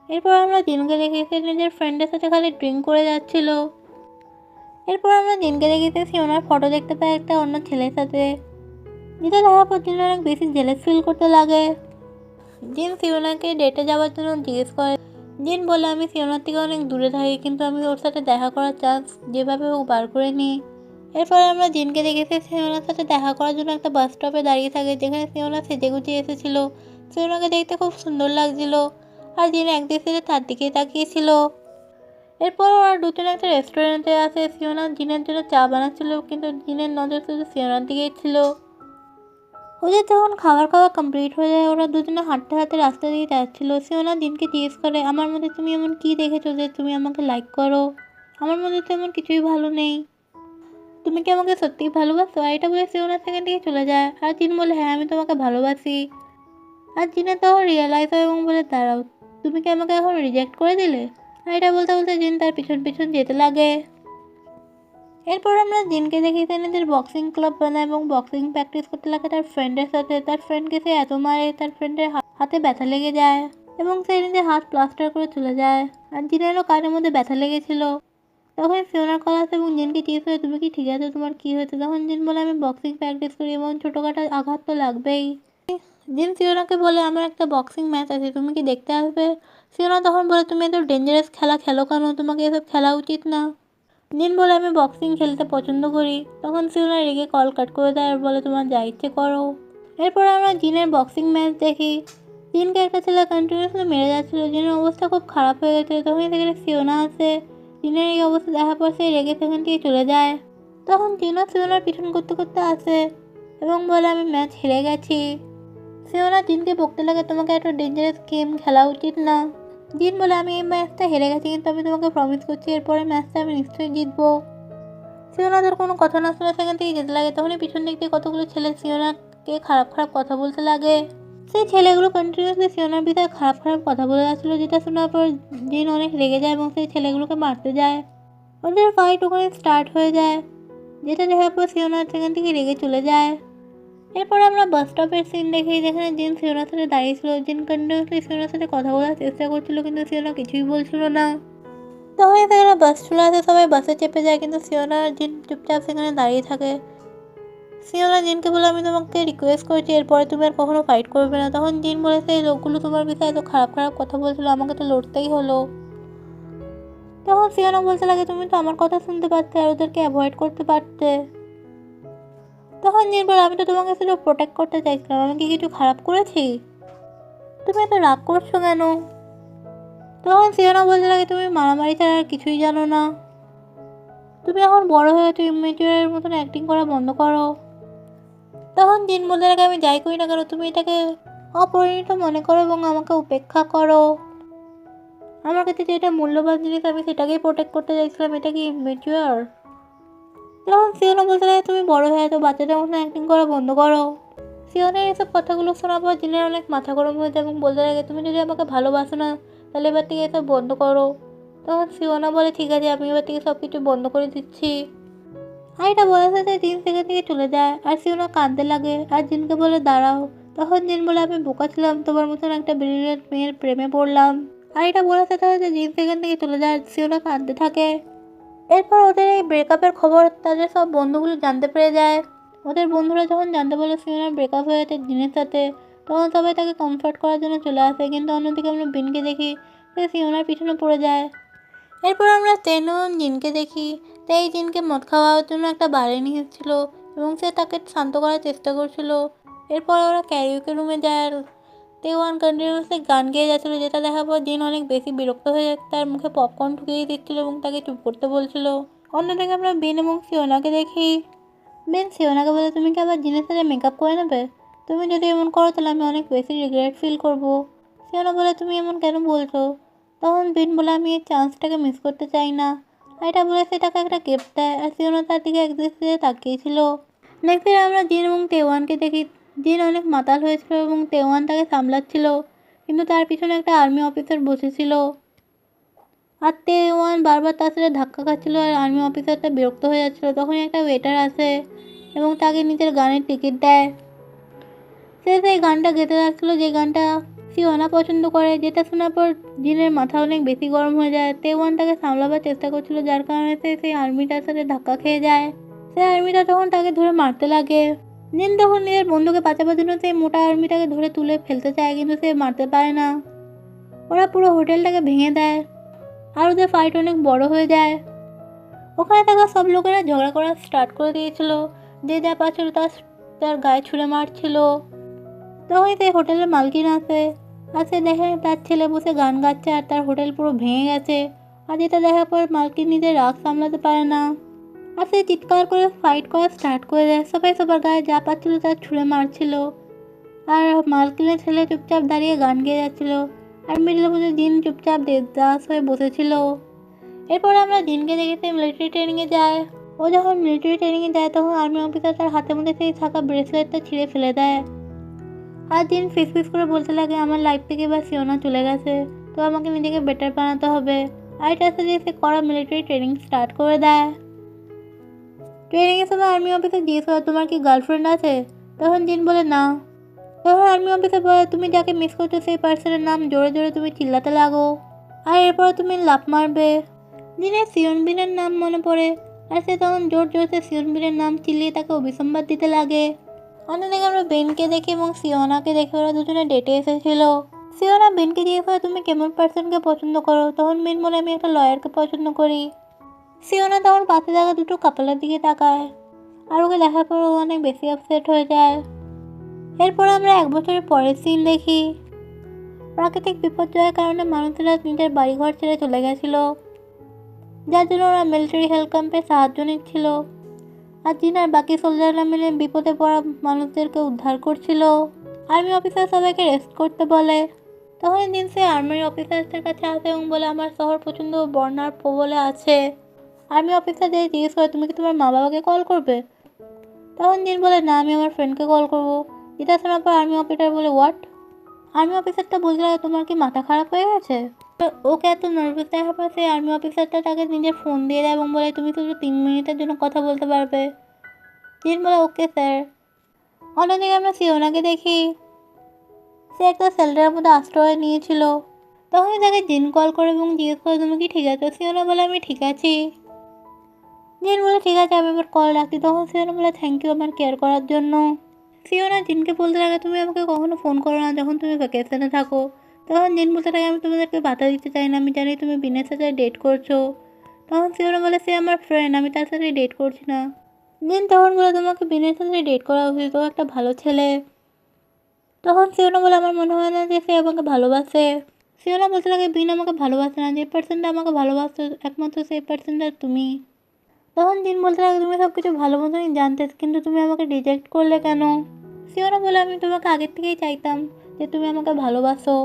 এরপর আমরা জিনকে দেখি সে নিজের ফ্রেন্ডের সাথে খালি ড্রিঙ্ক করে যাচ্ছিল। এরপর আমরা জিনকে দেখি সে ফিওনার ফটো দেখতে পাই একটা অন্য ছেলের সাথে, যেটা দেখার পর জিন অনেক বেশি জেলাস ফিল করতে লাগে। জিন ফিওনাকে ডেটে যাওয়ার জন্য জিজ্ঞেস করে। জিন বলে, আমি ফিওনার থেকে অনেক দূরে থাকি, কিন্তু আমি ওর সাথে দেখা করার চান্স যেভাবে হোক বার করে নিই। এরপরে আমরা জিনকে দেখেছি ফিওনার সাথে দেখা করার জন্য একটা বাস স্টপে দাঁড়িয়ে থাকে, যেখানে ফিওনা সেজে গুজিয়ে এসেছিল। ফিওনাকে দেখতে খুব সুন্দর লাগছিল আর জিন একদৃষ্টিতে তার দিকে তাকিয়েছিল। এরপর ওরা দুজনে একটা রেস্টুরেন্টে আসে। ফিওনা জিনের জন্য চা বানাচ্ছিল, কিন্তু জিনের নজর শুধু ফিওনার দিকেই ছিল। ওদের তখন খাবার খাওয়া কমপ্লিট হয়ে যায়। ওরা দুজনে হাঁটতে হাঁটতে রাস্তা দিয়ে যাচ্ছিল। ফিওনা জিনকে জিজ্ঞেস করে, আমার মধ্যে তুমি এমন কী দেখেছো যে তুমি আমাকে লাইক করো? আমার মধ্যে তো এমন কিছুই ভালো নেই। তুমি কি আমাকে সত্যিই ভালোবাসো? আর এটা বলে ফিওনা সেখান থেকে চলে যায়। আর জিন বলে, হ্যাঁ আমি তোমাকে ভালোবাসি। আর জিনের তখন রিয়েলাইজ হয় এবং বলে, দাঁড়াও, তুমি কি আমাকে এখন রিজেক্ট করে দিলে? আর এটা বলতে বলতে জিন তার পিছন পিছন যেতে লাগে। এরপর আমরা জিনকে দেখি সে নিজের বক্সিং ক্লাব বানায় এবং বক্সিং প্র্যাকটিস করতে লাগে তার ফ্রেন্ডের সাথে। তার ফ্রেন্ডকে সে এত মারে তার ফ্রেন্ডের হাতে ব্যথা লেগে যায় এবং সে নিজের হাত প্লাস্টার করে চলে যায়। আর জিনেরও কানের মধ্যে ব্যথা লেগেছিল। তখন ফিওনার কল আসে এবং জিনকে জিজ্ঞেস করে, তুমি কি ঠিক আছে? তোমার কী হয়েছে? তখন জিন বলে, আমি বক্সিং প্র্যাকটিস করি এবং ছোটোখাটো আঘাত তো লাগবেই। জিন ফিওনাকে বলে, আমার একটা বক্সিং ম্যাচ আছে, তুমি কি দেখতে আসবে? ফিওনা তখন বলে, তুমি এত ডেঞ্জারাস খেলা খেলো কেন? তোমাকে এসব খেলা উচিত না। জিন বলে আমি বক্সিং খেলতে পছন্দ করি। তখন সিওনা রেগে কল কাট করে দেয় আর বলে তোমার যা ইচ্ছে করো। এরপর আমরা জিনের বক্সিং ম্যাচ দেখি। জিনকে একটা ছেলে কন্টিনিউসলি মেরে যাচ্ছিল, জিনের অবস্থা খুব খারাপ হয়ে গেছে। তখন সেখানে সিওনা আসে। জিনের এই অবস্থা দেখার পর সে রেগে সেখান থেকে চলে যায়। তখন জিনও সিওনার পিছন করতে করতে আসে এবং বলে আমি ম্যাচ হেরে গেছি। সিওনা জিনকে বকতে লাগে তোমাকে এত ডেঞ্জারাস গেম খেলা উচিত না। জিন বলে আমি এই ম্যাচটা হেরে গেছি, কিন্তু আমি তোমাকে প্রমিস করছি এরপরে ম্যাচটা আমি নিশ্চয়ই জিতবো। সিওনা তার কোনো কথা না শুনে সেখান থেকে যেতে লাগে। তখনই পিছন দিক দিয়ে কতগুলো ছেলে সিওনাকে খারাপ খারাপ কথা বলতে লাগে। সেই ছেলেগুলো কন্টিনিউসলি সিওনার বিষয়ে খারাপ খারাপ কথা বলে যাচ্ছিলো, যেটা শোনার পর জিন অনেক রেগে যায় এবং সেই ছেলেগুলোকে মারতে যায়। ওদের ফাইট ওখানে স্টার্ট হয়ে যায়, যেটা দেখার পর সিওনা সেখান থেকে রেগে চলে যায়। এরপর আমরা বাস স্টপের সিন দেখি, যেখানে জিন সিওনার সাথে দাঁড়িয়েছিল। জিন কন্টিনিউসলি সিওনার সাথে কথা বলার চেষ্টা করছিল, কিন্তু সিওনা কিছুই বলছিল না। তখন সেখানে বাস চলে আসে, সবাই বাসে চেপে যায়, কিন্তু সিওনা আর জিন চুপচাপ সেখানে দাঁড়িয়ে থাকে। সিওনা জিনকে বলে আমি তোমাকে রিকোয়েস্ট করছি এরপরে তুমি আর কখনো ফাইট করবে না। তখন জিন বলেছে এই লোকগুলো তোমার বিষয়ে এত খারাপ খারাপ কথা বলছিল, আমাকে তো লড়তেই হলো। তখন সিওনা বলতে লাগে তুমি তো আমার কথা শুনতে পারতে আর ওদেরকে অ্যাভয়েড করতে পারতে। তখন জিন বলে আমি তো তোমাকে শুধু প্রোটেক্ট করতে চাইছিলাম, আমি কি কিছু খারাপ করেছি? তুমি এত রাগ করছো কেন? তখন সিওনা বলতে লাগে তুমি মারামারি ছাড়া আর কিছুই জানো না। তুমি এখন বড় হয়ে তুমি ইমেচুরের মতন অ্যাক্টিং করা বন্ধ করো। তখন জিন বলতে লাগে আমি যাই করি না কেন তুমি এটাকে অপরিণত মনে করো এবং আমাকে উপেক্ষা করো। আমার কাছে যেটা মূল্যবান জিনিস আমি সেটাকেই প্রোটেক্ট করতে চাইছিলাম, এটা কি ইমেচুর? তখন সিওনা বলতে লাগে তুমি বড় হয়ে তো বাচ্চাদের মতন অ্যাক্টিং করা বন্ধ করো। সিওনের এসব কথাগুলো শোনার পর জিনের অনেক মাথা গরম হয়ে যায় এবং বলতে লাগে তুমি যদি আমাকে ভালোবাসো না তাহলে এবার থেকে এসব বন্ধ করো। তখন সিওনা বলে ঠিক আছে আমি এবার থেকে সব কিছু বন্ধ করে দিচ্ছি। আর এটা বলার সাথে জিন সেখান থেকে চলে যায় আর সিওনা কাঁদতে লাগে আর জিনকে বলে দাঁড়াও। তখন জিন বলে আমি বোকা ছিলাম, তোমার মতন একটা ব্রিলিয়েন্ট মেয়ের প্রেমে পড়লাম। আর এটা বলার সাথে সাথে জিন সেখান থেকে চলে যায়, সিওনা কাঁদতে থাকে। এরপর ওদের এই ব্রেকআপের খবর তাদের সব বন্ধুগুলো জানতে পেরে যায়। ওদের বন্ধুরা যখন জানতে পারলো সিওনার ব্রেকআপ হয়ে গেছে জিনের সাথে, তখন সবাই তাকে কমফর্ট করার জন্য চলে আসে। কিন্তু অন্যদিকে আমরা বিনকে দেখি সে সিওনার পিছনে পড়ে যায়। এরপর আমরা তেনু জিনকে দেখি, তাই জিনকে মদ খাওয়ার জন্য একটা বারে নিয়ে এসেছিল এবং সে তাকে শান্ত করার চেষ্টা করছিল। এরপর ওরা ক্যারিওকে রুমে যায় আর তেওয়ান কন্টিনিউসলি গান গেয়ে যাচ্ছিলো, যেটা দেখার পর জিন অনেক বেশি বিরক্ত হয়ে তার মুখে পপকর্ন ঢুকিয়ে দিচ্ছিল এবং তাকে চুপ করতে বলছিল। অন্যদিকে আমরা বিন এবং সিওনাকে দেখি। বিন সিওনাকে বলে তুমি কি আবার জিনের সাথে মেকআপ করে নেবে? তুমি যদি এমন করো তাহলে আমি অনেক বেশি রিগ্রেট ফিল করবো। সিওনা বলে তুমি এমন কেন বলছো? তখন বিন বলে আমি এই চান্সটাকে মিস করতে চাই না। আর এটা বলে সে তাকে একটা গিফট দেয় আর সিওনা তার দিকে একদৃষ্টিতে তাকিয়েছিল। নেক্সট আমরা জিন এবং তেওয়ানকে দেখি। জিন অনেক মাতাল হয়েছিল এবং তেওয়ান তাকে সামলাচ্ছিল, কিন্তু তার পিছনে একটা আর্মি অফিসার বসেছিল আর তেওয়ান বারবার তার সাথে ধাক্কা খাচ্ছিল আর আর্মি অফিসারটা বিরক্ত হয়ে যাচ্ছিলো। তখন একটা ওয়েটার আসে এবং তাকে নিজের গানের টিকিট দেয়। সে সেই গানটা গেতে যাচ্ছিলো, যে গানটা সিওনা পছন্দ করে, যেটা শোনার পর জিনের মাথা অনেক বেশি গরম হয়ে যায়। তেওয়ান তাকে সামলাবার চেষ্টা করছিল, যার কারণে সে সেই আর্মিটার সাথে ধাক্কা খেয়ে যায়। সেই আর্মিটা তখন তাকে ধরে মারতে লাগে। জিন তখন নিজের বন্ধুকে বাঁচাবার জন্য সেই মোটা আর্মিটাকে ধরে তুলে ফেলতে চায়, কিন্তু সে মারতে পারে না। ওরা পুরো হোটেলটাকে ভেঙে দেয় আর ওদের ফাইট অনেক বড় হয়ে যায়। ওখানে থাকা সব লোকেরা ঝগড়া করা স্টার্ট করে দিয়েছিল, যে যা পাচ্ছিল তার গায়ে ছুঁড়ে মারছিল। তখন সেই হোটেলের মালকিন আসে আর সে দেখে তার ছেলে বসে গান গাচ্ছে আর তার হোটেল পুরো ভেঙে গেছে। আর যেটা দেখার পর মালকিন নিজের রাগ সামলাতে পারে না আর সে চিৎকার করে ফাইট করা স্টার্ট করে দেয়। সবাই সবার গায়ে যা পাচ্ছিল তার ছুঁড়ে মারছিল আর মালকিনের ছেলে চুপচাপ দাঁড়িয়ে গান গেয়ে যাচ্ছিল আর মিডিলের মধ্যে জিন চুপচাপ দেবদাস হয়ে বসেছিল। এরপর আমরা জিনকে দেখে সে মিলিটারি ট্রেনিংয়ে যায়। ও যখন মিলিটারি ট্রেনিংয়ে যায় তখন আর্মি অফিসার তার হাতের মধ্যে সেই থাকা ব্রেসলেটটা ছিঁড়ে ফেলে দেয় আর জিন ফিস করে বলতে লাগে আমার লাইফ থেকে এবার সিওনা চলে গেছে, তো আমাকে নিজেকে বেটার বানাতে হবে। আর এটার সাথে সে করা মিলিটারি ট্রেনিং স্টার্ট করে দেয়। ট্রেনিংয়ের সময় আর্মি অফিসার জিজ্ঞেস করে তোমার কি গার্লফ্রেন্ড আছে? তখন জিন বলে না। তখন আর্মি অফিসার বলে তুমি যাকে মিস করছো সেই পার্সনের নাম জোরে জোরে তুমি চিল্লাতে লাগো আর এরপর তুমি লাফ মারবে। জিনের সিয়নবিনের নাম মনে পড়ে আর সে তখন জোর জোরে সিয়নবিনের নাম চিল্লিয়ে তাকে অভিসম্বাদ দিতে লাগে। অন্যদিকে আমরা বেনকে দেখি এবং সিওনাকে দেখে, ওরা দুজনে ডেটে এসেছিল। সিওনা বেনকে জিজ্ঞেস করে তুমি কেমন পার্সনকে পছন্দ করো? তখন বেন বলে আমি একটা লয়ারকে পছন্দ করি। সিওনা তখন পাশে থাকা দুটো কাপলের দিকে তাকায়, আর ওকে দেখার পর ও অনেক বেশি আপসেট হয়ে যায়। এরপর আমরা 1 বছরের পরের সিন দেখি। প্রাকৃতিক বিপর্যয়ের কারণে মানুষেরা নিজের বাড়িঘর ছেড়ে চলে গেছিল, যার জন্য ওরা মিলিটারি হেল্প ক্যাম্পের সাহায্য নিচ্ছিল। আর জিন আর বাকি সোলজাররা মিলে বিপদে পড়া মানুষদেরকে উদ্ধার করছিল। আর্মি অফিসার সবাইকে রেস্ট করতে বলে। তখন জিন সে আর্মি অফিসারদের কাছে আসে এবং বলে আমার শহর প্রচণ্ড বন্যার প্রবলে আছে। আর্মি অফিসারদের জিজ্ঞেস করে তুমি কি তোমার মা বাবাকে কল করবে? তখন জিন বলে না, আমি আমার ফ্রেন্ডকে কল করবো। যেটা শোনার পর আর্মি অফিসার বলে হোয়াট? আর্মি অফিসারটা বলতে লাগে তোমার কি মাথা খারাপ হয়ে গেছে? ওকে এত নার্ভাস দেখার পর সেই আর্মি অফিসারটা তাকে নিজের ফোন দিয়ে দেয় এবং বলে তুমি শুধু 3 মিনিটের জন্য কথা বলতে পারবে। জিন বলে ওকে স্যার। অন্যদিকে আমরা সিওনাকে দেখি। সে একটা শেল্টারের মধ্যে আশ্রয় নিয়েছিল। তখনই তাকে জিন কল করে এবং জিজ্ঞেস করে তুমি কি ঠিক আছো? সিওনা বলে আমি ঠিক আছি। জিন বলে ঠিক আছে, আমি এবার কল রাখি। তখন সিওনা বলে থ্যাংক ইউ আমার কেয়ার করার জন্য। সিওনা জিনকে বলতে লাগে তুমি আমাকে কখনো ফোন করো না যখন তুমি ভ্যাকেশনে থাকো। তখন জিন বলতে থাকে আমি তোমাদেরকে বাধা দিতে চাই না, আমি জানি তুমি বিনের সাথে ডেট করছো। তখন সিওনা বলে সে আমার ফ্রেন্ড, আমি তার সাথে ডেট করছি না। জিন তখন বলে তোমাকে বিনের সাথে ডেট করা উচিত, ও একটা ভালো ছেলে। তখন সিওনা বলে আমার মনে হয় না যে সে আমাকে ভালোবাসে। সিওনা বলতে লাগে বিন আমাকে ভালোবাসে না, যে পার্সনটা আমাকে ভালোবাসতো একমাত্র সেই পার্সনটা তুমি। তখন জিন বলতে লাগে তুমি সব কিছু ভালো মতনই জানতে, কিন্তু তুমি আমাকে রিজেক্ট করলে কেন? সিওনা বলে আমি তোমাকে আগের থেকেই চাইতাম যে তুমি আমাকে ভালোবাসো,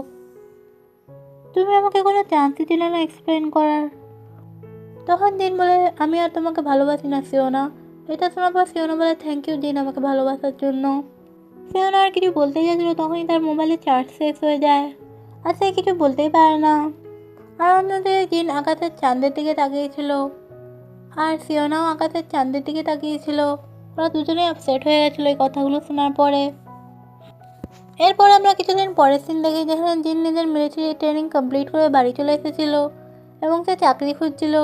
তুমি আমাকে কোনো চান্সই দিলে না এক্সপ্লেন করার। তখন জিন বলে আমি আর তোমাকে ভালোবাসি না সিওনা। এটা শোনার পর সিওনা বলে থ্যাংক ইউ জিন আমাকে ভালোবাসার জন্য। সিওনা আর কিছু বলতে গেছিলো, তখনই তার মোবাইলে চার্জ শেষ হয়ে যায় আর সে কিছু বলতেই পারে না। আর অন্যদিকে জিন আকাশের চাঁদের দিকে তাকিয়েছিল আর সিওনাও আকাশের চাঁদের দিকে তাকিয়েছিল। ওরা দুজনেই আপসেট হয়ে গেছিলো এই কথাগুলো শোনার পরে। এরপর আমরা কিছুদিন পরের সিন দেখি যেখানে জিন নিজের মিলিটারি ট্রেনিং কমপ্লিট করে বাড়ি চলে এসেছিল এবং সে চাকরি খুঁজছিল।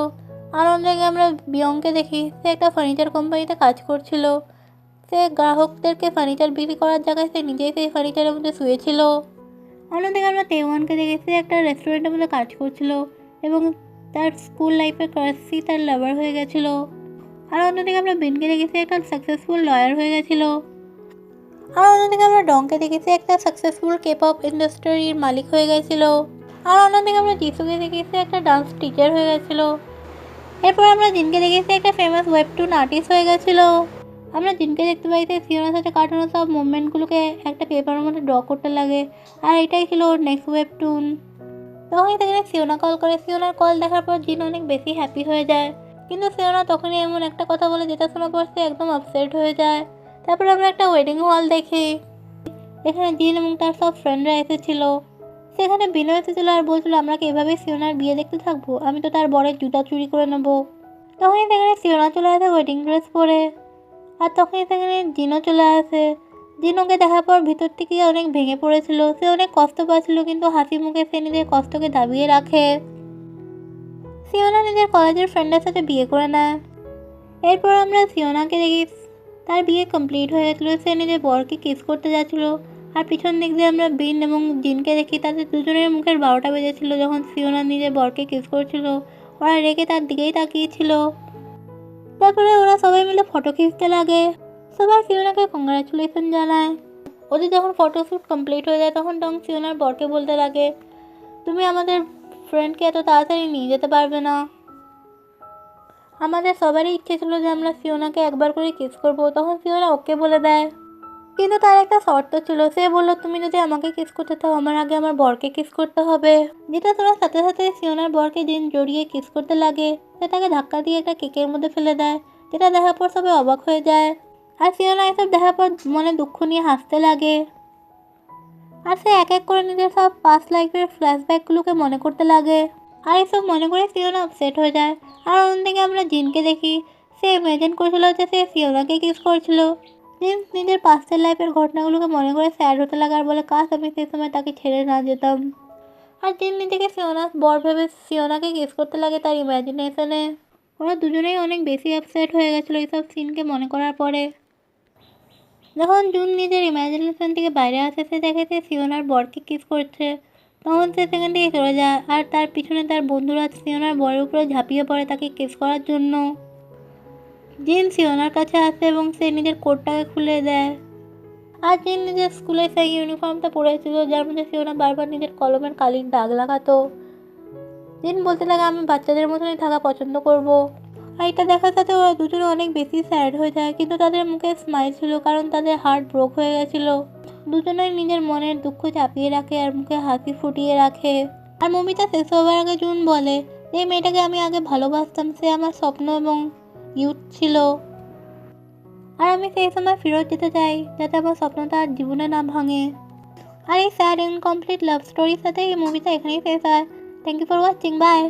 আর অন্যদিকে আমরা বিয়ংকে দেখি, সে একটা ফার্নিচার কোম্পানিতে কাজ করছিল। সে গ্রাহকদেরকে ফার্নিচার বিক্রি করার জায়গায় সে নিজেই সেই ফার্নিচারের মধ্যে শুয়েছিল। অন্যদিকে আমরা তেওয়ানকে দেখি, সে একটা রেস্টুরেন্টের মধ্যে কাজ করছিল এবং তার স্কুল লাইফে ক্রাশি তার লাভার হয়ে গেছিলো। আর অন্যদিকে আমরা বিনকে দেখি, সে একটা সাকসেসফুল লয়ার হয়ে গেছিলো। আর অন্যদিকে আমরা ডংকে দেখি, সে একটা সাকসেসফুল কেপপ ইন্ডাস্ট্রির মালিক হয়ে গেছিলো। আর অন্যদিকে আমরা জিসুকে দেখি, সে একটা ডান্স টিচার হয়ে গেছিলো। এরপর আমরা জিনকে দেখি, সে একটা ফেমাস ওয়েবটুন আর্টিস্ট হয়ে গেছিলো। আমরা জিনকে দেখতে পাই সে সিওনার সাথে কাটানো সব মুভমেন্টগুলোকে একটা পেপারের মধ্যে ড্র করতে লাগে, আর এটাই ছিল ওর নেক্সট ওয়েবটুন। তখনই সেখানে সিওনা কল করে। সিওনার কল দেখার পর জিন অনেক বেশি হ্যাপি হয়ে যায়, কিন্তু সিওনা তখনই এমন একটা কথা বলে যেটা শোনার পর সে একদম আপসেট হয়ে যায়। তারপর আমরা একটা ওয়েডিং হল দেখি, এখানে জিন এবং তার সব ফ্রেন্ডরা এসেছিল। সেখানে বিনু এসেছিলো আর বলছিল আমরা কি এভাবে সিওনার বিয়ে দেখতে থাকবো, আমি তো তার বরের জুতা চুরি করে নেবো। তখনই সেখানে সিওনা চলে আসে ওয়েডিং ড্রেস পরে, আর তখনই সেখানে জিনও চলে আসে। জিন ওকে দেখার পর ভিতর থেকে অনেক ভেঙে পড়েছিল, সে অনেক কষ্ট পাচ্ছিল, কিন্তু হাসি মুখে সে নিজের কষ্টকে দাবিয়ে রাখে। সিওনা নিজের কলেজের ফ্রেন্ডের সাথে বিয়ে করে নেয়। এরপর আমরা সিওনাকে দেখি, তার বিয়ে কমপ্লিট হয়ে গেছিলো, সে নিজের বরকে কিস করতে যাচ্ছিলো। আর পিছন দিক দিয়ে আমরা বিন এবং জিনকে দেখি, তাদের দুজনের মুখের 12টা বেজেছিল যখন সিওনা নিজের বরকে কিস করছিল। ওরা রেগে তার দিকেই তাকিয়েছিল। তারপরে ওরা সবাই মিলে ফটো খিঁচতে লাগে, সবাই সিওনাকে কংগ্রাচুলেশন জানায়। ওদের যখন ফটোশ্যুট কমপ্লিট হয়ে যায় তখন ডং সিওনার বরকে বলতে লাগে তুমি আমাদের ফ্রেন্ডকে এত তাড়াতাড়ি নিয়ে যেতে পারবে না, আমাদের সবারই ইচ্ছে ছিল যে আমরা সিওনাকে একবার করে কিস করবো। তখন সিওনা ওকে বলে দেয়, কিন্তু তার একটা শর্ত ছিল। সে বললো তুমি যদি আমাকে কিস করতে চাও আমার আগে আমার বরকে কিস করতে হবে। যেটা শোনার সাথে সাথে সিওনার বরকে জিন জড়িয়ে কিস করতে লাগে। সে তাকে ধাক্কা দিয়ে একটা কেকের মধ্যে ফেলে দেয়, যেটা দেখার পর সবাই অবাক হয়ে যায়। আর সিওনা এসব দেখার পর মনে দুঃখ নিয়ে হাসতে লাগে। আর সে এক এক করে নিজের সব পাস্ট লাইফের ফ্ল্যাশব্যাকগুলোকে মনে করতে লাগে। আর এসব মনে করে সিওনা আপসেট হয়ে যায়। আর অন্যদিকে আমরা জিনকে দেখি, সে ইমাজিন করছিল যে সে সিওনাকে কিস করছিল। জিন নিজের পাস্টের লাইফের ঘটনাগুলোকে মনে করে স্যাড হতে লাগে আর বলে কাশ আমি সেই সময় তাকে ছেড়ে না যেতাম। আর জিন নিজেকে সিওনার বর ভেবে সিওনাকে কিস করতে লাগে তার ইমাজিনেশনে। ওরা দুজনেই অনেক বেশি আপসেট হয়ে গেছিলো এইসব সিনকে মনে করার পরে। যখন জুন নিজের ইমাজিনেশন থেকে বাইরে আসে, সে দেখে সে সিওনার বরকে কিস করছে। তখন সে সেখান থেকে চলে যায় আর তার পিছনে তার বন্ধুরা সিওনার বরের উপরে ঝাঁপিয়ে পড়ে তাকে কিস করার জন্য। জিন সিওনার কাছে আসে এবং সে নিজের কোটটাকে খুলে দেয়। আর জিন নিজের স্কুলের সেই ইউনিফর্মটা পরেছিল যার মধ্যে সিওনা বারবার নিজের কলমের কালির দাগ লাগাতো। জিন বলতে লাগে আমি বাচ্চাদের মতনই থাকা পছন্দ করব। আর এটা দেখার সাথে ওরা দুজনে অনেক বেশি স্যাড হয়ে যায়, কিন্তু তাদের মুখে স্মাইল ছিল কারণ তাদের হার্ট ব্রোক হয়ে গেছিলো। দুজনেই নিজের মনের দুঃখ চাপিয়ে রাখে আর মুখে হাসি ফুটিয়ে রাখে। আর মুভিটা শেষ হবার আগে জুন বলে যে মেয়েটাকে আমি আগে ভালোবাসতাম, সে আমার স্বপ্ন এবং ইউথ ছিল, আর আমি সেই সময় ফেরত যেতে চাই যাতে আমার স্বপ্নটা আর জীবনে না ভাঙে। আর এই স্যাড ইনকমপ্লিট লাভ স্টোরির সাথে এই মুভিটা এখানেই শেষ হয়। Thank you for watching, by.